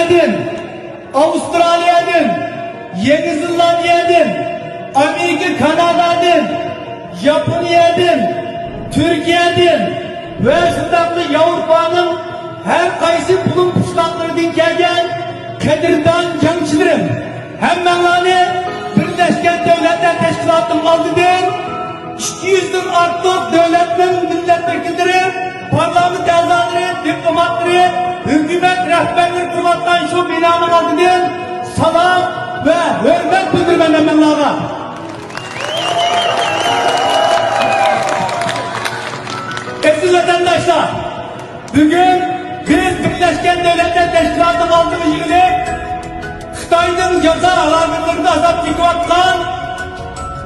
İngiltere'den, Avustralya'dan, Yeni Zelandiya'dan, Amerika, Kanada'dan, Japonya'dan, Türkiye'den ve şundaklı Avrupa'nın her kaysi bulun kuşlaklarından gelgen Kadir'dan cangçilerim. Hemmenlani Birleşken Devletler Teşkilatı'nın aldıdır. 200'den artık devletlerin milletvekilleri, parlament azaları, diplomatları, hükümet rehberleri kurmaktan şu binanın aldıdır. Salam ve hürmet bildirmen hemmenlana. Aziz vatandaşlar, bugün biz Birleşken Devletler Teşkilatı'nın aldığımız yıllık Xitay'ın ceza alanlarında azap çıkıvatkan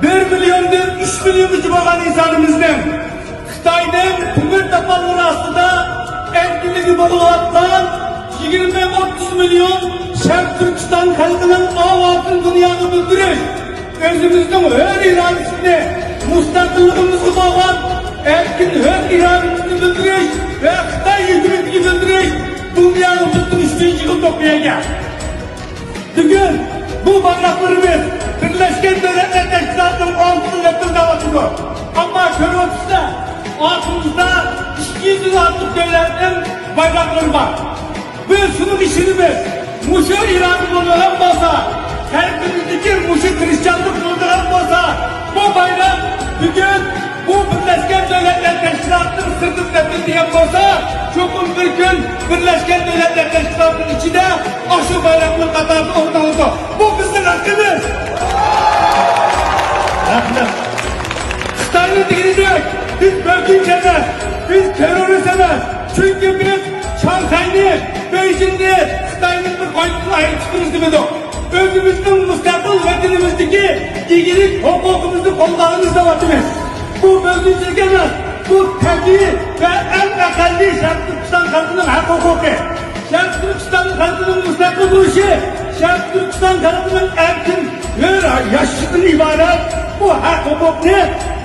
1 milyondur 3 milyonu civarı insanımızdan Xitay'ın tümür tapanları aslında erkinliği boğulatkan 20-30 milyon Şark Türkistan halkının avatın dünyanı bildirir. Özümüzün her iradesinde mustakilliğimizi boğan erkin her iradesini bildirir ve Xitay hükümetini bildirir. Dünyanın tutun 3. yıl topluya gel. Bugün bu bayraklarımız Birleşken Devletler Teşkilatı'nın altını yakında atıyor. Ama körüntüsü altımızda 200'ün artık devletlerin bayrakları var. Ve şunun işimiz Muşu İran'ı bulduran olsa, kalbimizdeki Muşu Hristiyanlık bulduran olsa, bu bayrak bugün bu Birleşken Devletler Teşkilatı'nın sırtı diyen olsa, çokun bir gün Birleşken Devletler Teşkilatı'nın içinde aşı bayraklı kadarı orada oldu. Bu bizim hakkımız. Hakkımız. Xitaylı değildik. Biz bölgeyi sevmez. Biz terörü sevmez. Çünkü biz Şanghay'ni, Beijing'i, Xitay'ın bir koyduğunu ayrıntısını demedik. Özümüzün müstakil vatanımızdaki ilgilik hukukumuzu kollarımızda vatımız. Bu bölgecilik emez. Bu tabii ve en akalli Şark Türkistan halkının hak hukuku. Şark Türkistan halkının müstakil duruşu, Şark Türkistan halkının erkin ve yaşlıkın ibaret bu hak hukukunu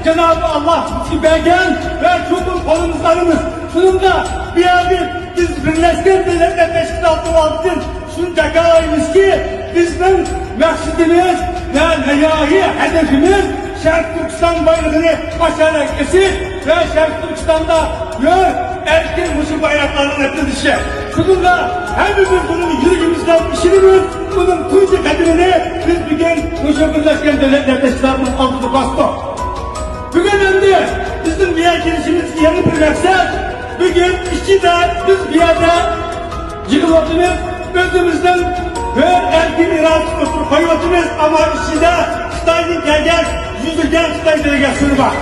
Cenab-ı Allah bizi belgen ve çokun kolumuzlarımız. Şununla bir abi biz Birleşken Devletler Teşkilatı altın şunu kalayımız ki bizim maksidimiz ve nihai hedefimiz Şark Türkistan bayrağını aşağıya kesip ve Şark Türkistan'da gör erkin Muşu bayraklarının etkileşi. Şununla hepimiz bunun yüreğimizden işimiz, bunun kuyucu kadrini biz bugün Muşu Birleşken Devletler Teşkilatı'nın altını bastık. Bugün önde bizim bir yer girişimiz yeni bir maksat. Bugün işçi de biz bir yerde yıkılatımız, özümüzden ve erkin iradesi oturup koyulatımız ama işçi de Xitay'ın gelgen, yüzügen Xitay delegasyonu var.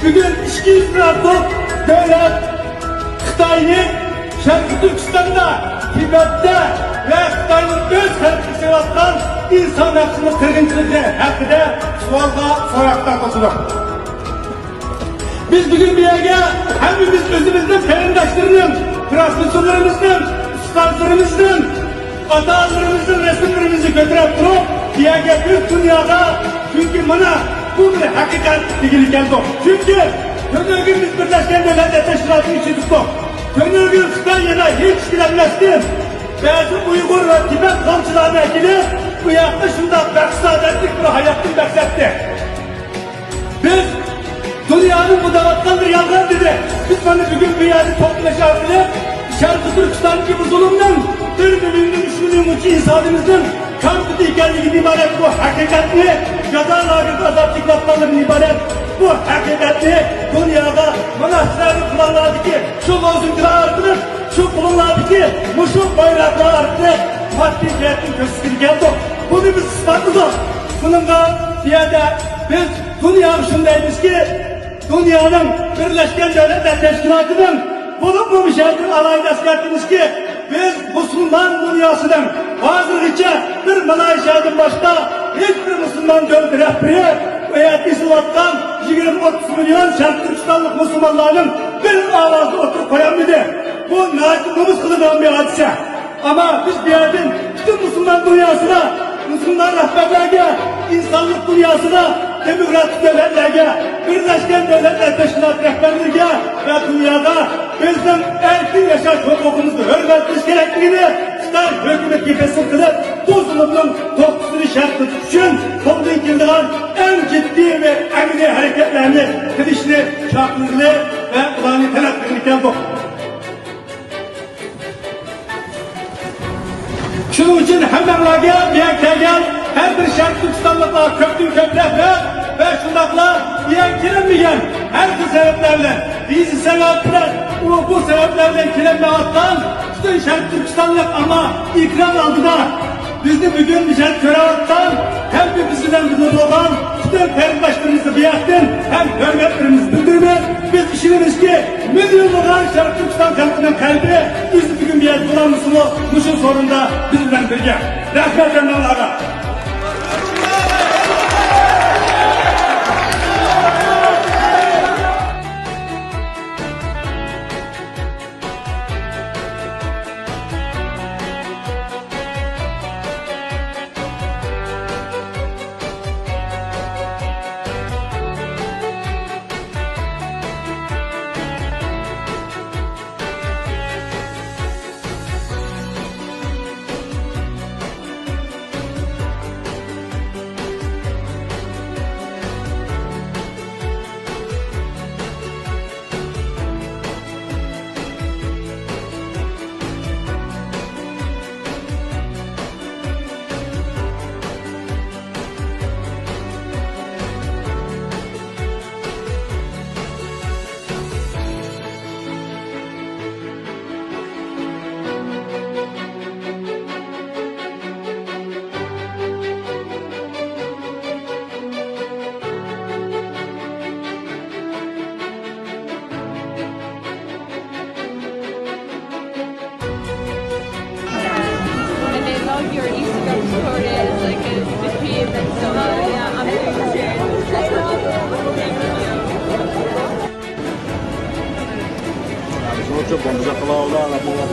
Bugün 200 bin artık devlet Xitay'ın Şarkı Türkistan'da, Tibet'te ve Xitay'ın göz kalpli sevattan insan hakkını kırgınçılığı hakkında sualda sorakta tutulur. Biz bugün bir yere hepimiz özümüzden perindaşlarının, profesörlerimizden, ustalarımızdan, atalarımızdan resimlerimizi götürüp durup bir yere büyük dünyada çünkü bana bu bir hakikat ilgili geldi. Çünkü Tönörgün biz Birleşken Devletler Teşkilatı'nı içi tuttuk. Tönörgün Xitay'ına hiç dilenmezdi. Bazı Uygur ve Tibet kamçılarına ilgili bu yaklaşımda beksadetlik bir hayatını bekletti. Biz dünyanın bu davattan bir yandan dedi. Biz bana bugün bir yerde toplaşabilir. Şarkı Türkistan gibi zulümden 1 milyonun 3 milyon uçu insanımızın kan tutu hikayeliği ibaret bu hakikatli ceza lagıda azap çıklatmaların ibaret bu hakikatli dünyada manastırları kullanlardı ki şu bozuntular artırır, şu bulunlardı ki Muşuk bayraklar artırır, maddi cihetin köşesini geldi. Bunu biz ispatladık. Bununla ziyade biz dünya şundayız ki dünyanın Birleşken Devletler Teşkilatı'nın bulunmamış yerden alayını askertiniz ki biz Müslüman dünyasının hazırlıkça bir Malaysia'dan başka hiçbir Müslüman gönlü rehberi veya İslam'dan 20-30 milyon Şark Türkistanlık Müslümanların bir ağızda oturup koyamadı. Bu naçizmimiz kılınan bir hadise. Ama biz bir yerden bütün Müslüman dünyasına, Müslüman rehberlerine, insanlık dünyasına demokratik devletlerge, Birleşken Devletler Teşkilatı rehberliğine ve dünyada bizim erkin yaşaş hukukumuzu hürmetliyiz gerektiğini Xitay hükümet yepesini kılıp bu zulümün korkusunu şartlı tutuşun toplum kildiğin en ciddi ve emni hareketlerini kılışını şartlılığını ve ulanı tenaklarını bu. Şunun için hemmerlerge, BK'ga her bir şart Türkistanlıkla köprü köprekle ve şundakla diyen kilenmeyen her bir sebeplerle, bizi sebepler, bu sebeplerle kilenme attan bütün şart Türkistanlık ama ikram aldığına bizni bugün bir şart görev attan hem bir bizden bizi doğan bütün perinbaşlarımızı biyattın hem hürmetlerimizi bildirme biz işimiz ki milyonlar şart Türkistan halkının kalbi biz bugün bir yer bulanmışsını muşun sorunda bizden birge. Rahmet canlarına. Your Instagram stories, like it's peeve and so yeah, I'm doing shares. Thank you. Mucho, cuando se ha hablado,